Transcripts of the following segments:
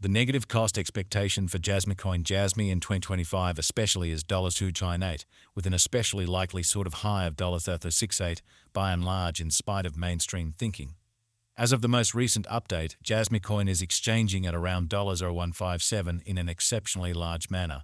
The negative cost expectation for Jasmy coin Jasmy in 2025 especially is $2.98, with an especially likely sort of high of $3.68 by and large in spite of mainstream thinking. As of the most recent update, Jasmy coin is exchanging at around $157 in an exceptionally large manner.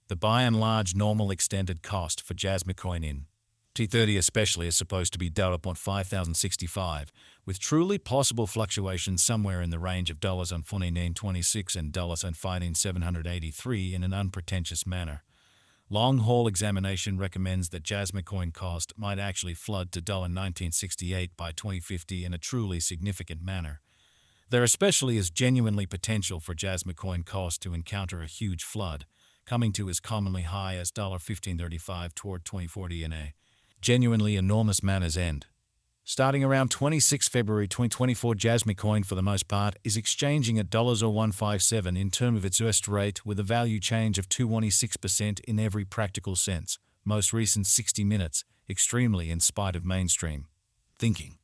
The by and large normal extended cost for Jasmy coin in T30 especially is supposed to be $5,065, with truly possible fluctuations somewhere in the range of $49.26 and $15,783 in an unpretentious manner. Long-haul examination recommends that Jasmy coin cost might actually flood to $19.68 by 2050 in a truly significant manner. There especially is genuinely potential for Jasmy coin cost to encounter a huge flood, coming to as commonly high as $15.35 toward 2040 in a genuinely enormous manner's end. Starting around 26 February 2024, Jasmy coin for the most part is exchanging at $157 in terms of its worst rate with a value change of 216% in every practical sense. Most recent 60 minutes, extremely in spite of mainstream thinking.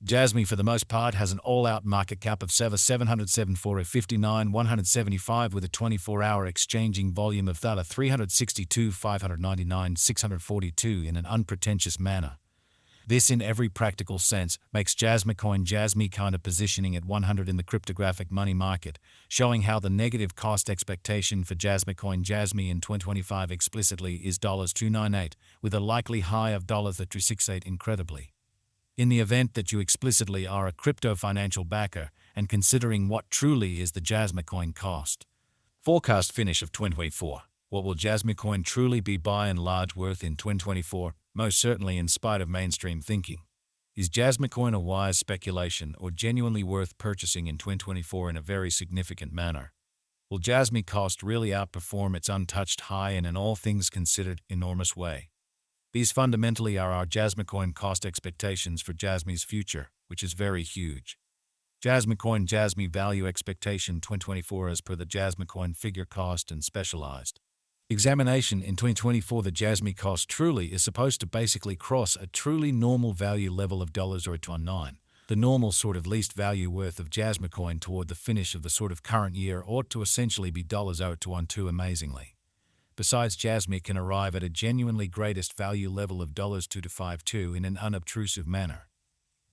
Jasmy for the most part has an all-out market cap of $774.59,175 with a 24-hour exchanging volume of $362,599,642 in an unpretentious manner. This in every practical sense makes Jasmy coin Jasmy kind of positioning at 100 in the cryptographic money market, showing how the negative cost expectation for Jasmy coin Jasmy in 2025 explicitly is $2.98 with a likely high of $3.68 incredibly. In the event that you explicitly are a crypto financial backer and considering what truly is the Jasmy coin cost. Forecast finish of 2024. What will Jasmy coin truly be by and large worth in 2024? Most certainly in spite of mainstream thinking. Is Jasmy coin a wise speculation or genuinely worth purchasing in 2024 in a very significant manner? Will Jasmy cost really outperform its untouched high in an all things considered enormous way? These fundamentally are our Jasmy coin cost expectations for Jasmy's future, which is very huge. Jasmy coin Jasmy value expectation 2024 as per the Jasmy coin figure cost and specialized examination in 2024. The Jasmy cost truly is supposed to basically cross a truly normal value level of $0.19. The normal sort of least value worth of Jasmy coin toward the finish of the sort of current year ought to essentially be $0.012 amazingly. Besides, Jasmy can arrive at a genuinely greatest value level of $2.52 in an unobtrusive manner.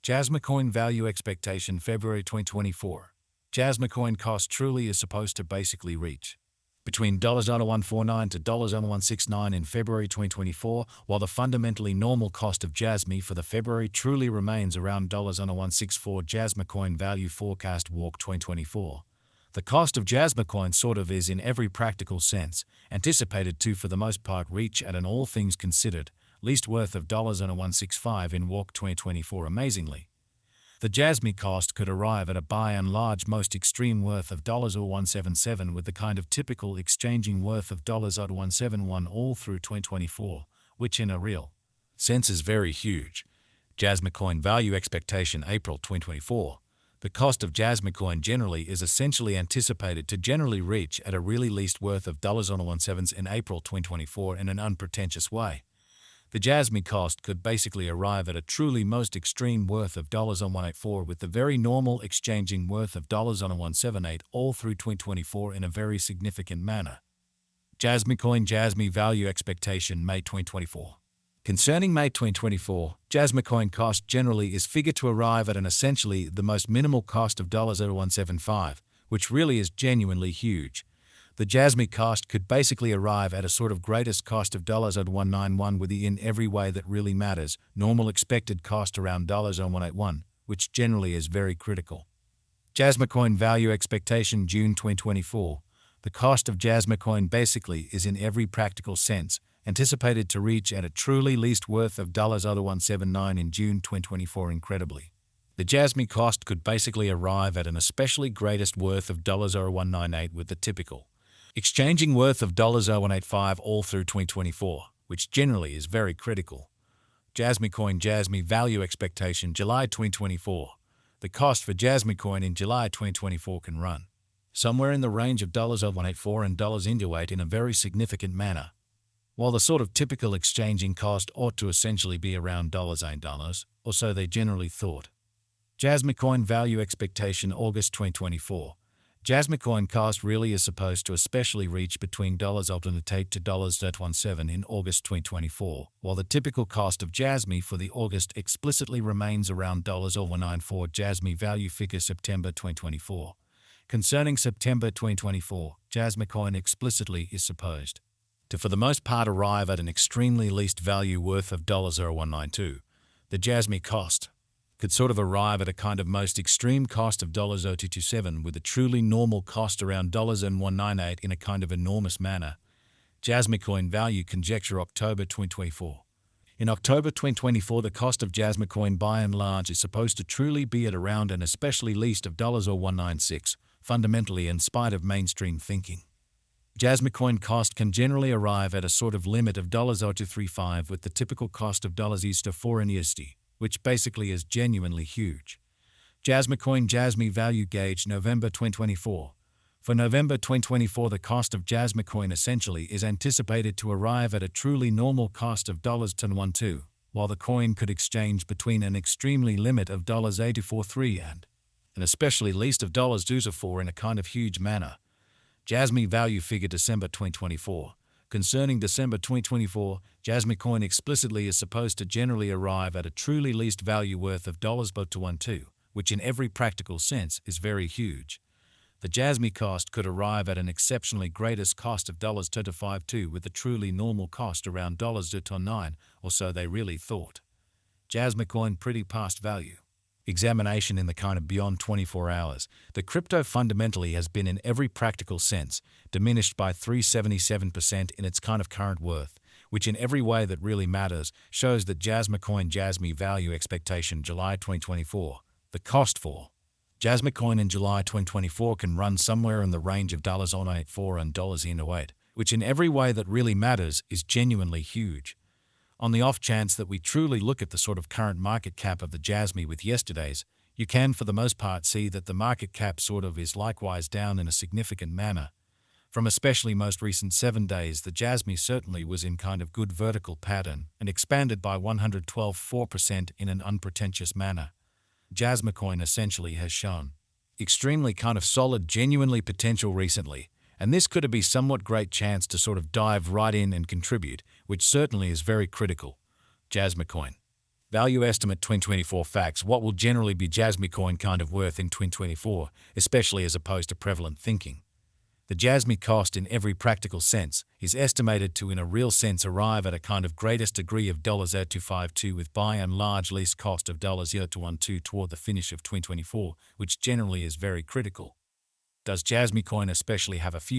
Jasmy coin value expectation February 2024. Jasmy coin cost truly is supposed to basically reach between $1.149 to $1.169 in February 2024, while the fundamentally normal cost of Jasmy for the February truly remains around $1.164. Jasmy coin value forecast walk 2024. The cost of Jasmy coin sort of is in every practical sense anticipated to for the most part reach at an all things considered least worth of $1.165 in walk 2024 amazingly. The Jasmy cost could arrive at a by and large most extreme worth of $1.177 with the kind of typical exchanging worth of $1.171 all through 2024, which in a real sense is very huge. Jasmy coin value expectation April 2024. The cost of Jasmy coin generally is essentially anticipated to generally reach at a really least worth of $1.17 in April 2024 in an unpretentious way. The Jasmy cost could basically arrive at a truly most extreme worth of $1.184 with the very normal exchanging worth of $1.178 all through 2024 in a very significant manner. Jasmy coin Jasmy value expectation May 2024. Concerning May 2024, Jasmy coin cost generally is figured to arrive at an essentially the most minimal cost of $1.175, which really is genuinely huge. The Jasmy cost could basically arrive at a sort of greatest cost of $1.191 with the in every way that really matters, normal expected cost around $1.181, which generally is very critical. Jasmy coin value expectation June 2024. The cost of Jasmy coin basically is in every practical sense anticipated to reach at a truly least worth of $1.179 in June 2024 incredibly. The Jasmy cost could basically arrive at an especially greatest worth of $1.198 with the typical exchanging worth of $1.185 all through 2024, which generally is very critical. Jasmy coin Jasmy value expectation July 2024. The cost for Jasmy coin in July 2024 can run somewhere in the range of $1.184 and $8 in a very significant manner, while the sort of typical exchanging cost ought to essentially be around $8, or so they generally thought. Jasmy coin value expectation August 2024. Jasmy coin cost really is supposed to especially reach between $0.08 to $0.17 in August 2024, while the typical cost of Jasmy for the August explicitly remains around $0.094 Jasmy value figure September 2024. Concerning September 2024, Jasmy coin explicitly is supposed to for the most part arrive at an extremely least value worth of $0.0192. The Jasmy cost could sort of arrive at a kind of most extreme cost of $0.0227 with a truly normal cost around $0.0198 in a kind of enormous manner. Jasmy coin value conjecture October 2024. In October 2024, the cost of Jasmy coin by and large is supposed to truly be at around an especially least of $0.0196, fundamentally in spite of mainstream thinking. Jasmy coin cost can generally arrive at a sort of limit of $0.0235 with the typical cost of $4 in USD, which basically is genuinely huge. Jasmy coin Jasmy value gauge November 2024. For November 2024, the cost of Jasmy coin essentially is anticipated to arrive at a truly normal cost of $0.1012, while the coin could exchange between an extremely limit of $0.843 and an especially least of $0.24 in a kind of huge manner. Jasmy value figure December 2024. Concerning December 2024, Jasmy coin explicitly is supposed to generally arrive at a truly least value worth of $0.12, which in every practical sense is very huge. The Jasmy cost could arrive at an exceptionally greatest cost of $2.52 with a truly normal cost around $2.09, or so they really thought. Jasmy coin pretty past value. Examination in the kind of beyond 24 hours, the crypto fundamentally has been in every practical sense diminished by 377% in its kind of current worth, which in every way that really matters shows that Jasmy coin Jasmy value expectation July 2024. The cost for Jasmy coin in July 2024 can run somewhere in the range of $0.084 and $0.08, which in every way that really matters is genuinely huge. On the off chance that we truly look at the sort of current market cap of the Jasmy with yesterday's, you can for the most part see that the market cap sort of is likewise down in a significant manner. From especially most recent 7 days, the Jasmy certainly was in kind of good vertical pattern and expanded by 112.4% in an unpretentious manner. Jasmy coin essentially has shown extremely kind of solid, genuinely potential recently, and this could be somewhat great chance to sort of dive right in and contribute, which certainly is very critical. Jasmy coin value estimate 2024 facts. What will generally be Jasmy coin kind of worth in 2024, especially as opposed to prevalent thinking? The Jasmy cost in every practical sense is estimated to in a real sense arrive at a kind of greatest degree of $0.0252 with by and large least cost of $0.0212 toward the finish of 2024, which generally is very critical. Does Jasmy coin especially have a future?